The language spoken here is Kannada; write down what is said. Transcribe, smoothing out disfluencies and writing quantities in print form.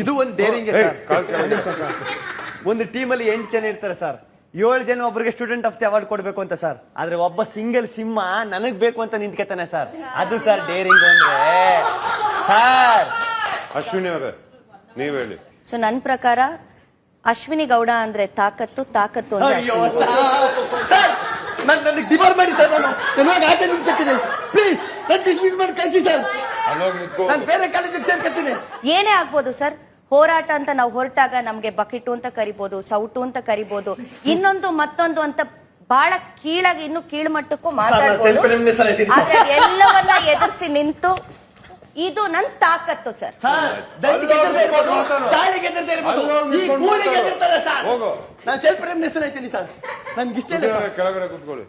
ಇದು ಒಂದು ಡೇರಿಂಗ್ ಸರ್. ಒಂದು ಟೀಮಲ್ಲಿ 8 ಜನ ಇರ್ತಾರೆ ಸರ್, 7 ಜನ ಒಬ್ಬರಿಗೆ ಸ್ಟೂಡೆಂಟ್ ಆಫ್ ದಿ ಅವಾರ್ಡ್ ಕೊಡ್ಬೇಕು ಅಂತ ಸರ್. ಆದ್ರೆ ಒಬ್ಬ ಸಿಂಗಲ್ ಸಿಂಹ ನನಗ್ ಬೇಕು ಅಂತ ನಿಂತ್ಕೊತಾನೆ ಸರ್. ಅದು ಸರ್ ಡೇರಿಂಗ್ ಅಂದ್ರೆ ಸರ್. ಅಶ್ವಿನಿ ಅವರೇ ನೀವ್ ಹೇಳಿ. ಸೊ ನನ್ನ ಪ್ರಕಾರ ಅಶ್ವಿನಿ ಗೌಡ ಅಂದ್ರೆ ತಾಕತ್ತು ಅಂದ್ರೆ ಅಯ್ಯೋ ಅಶ್ವಿನಿ. ಸರ್, ನನಗೆ ಡಿವೋರ್ ಮಾಡಿ ಸರ್. ನಾನು ಆಚೆ ನಿಂತ್ಕೊತೀನಿ ಪ್ಲೀಸ್. ನಾನು ಡಿಸ್ಮಿಸ್ ಮಾಡಿ ಕಳಿಸಿ ಸರ್. ನಾನು ಬೇರೆ ಕಾಲೇಜಿಗೆ ಸೇರ್ಕೊತೀನಿ. ಏನೇ ಆಗ್ಬೋದು ಸರ್, ಹೋರಾಟ ಅಂತ ನಾವು ಹೊರಟಾಗ ನಮ್ಗೆ ಬಕೆಟು ಅಂತ ಕರಿಬಹುದು, ಸೌಟು ಅಂತ ಕರಿಬಹುದು, ಇನ್ನೊಂದು ಮತ್ತೊಂದು ಅಂತ ಬಹಳ ಕೀಳಾಗಿ ಇನ್ನು ಕೀಳ್ಮಟ್ಟಕ್ಕೂ ಮಾತಾಡ್ಬೋದು. ಆದ್ರೆ ಎಲ್ಲವನ್ನ ಎದುರಿಸಿ ನಿಂತು ಇದು ನನ್ ತಾಕತ್ತು ಸರ್. ನಾನು ಸೆಲ್ಫ್ ರೆಮಿನಿಸ್ಟರ್ ಆಯ್ತೀನಿ ಸರ್. ನನ್ಗೆ ಇಷ್ಟ ಇಲ್ಲ ಸರ್. ಕೆಳಗಡೆ ಕೂತ್ಕೊಳ್ಳಿ.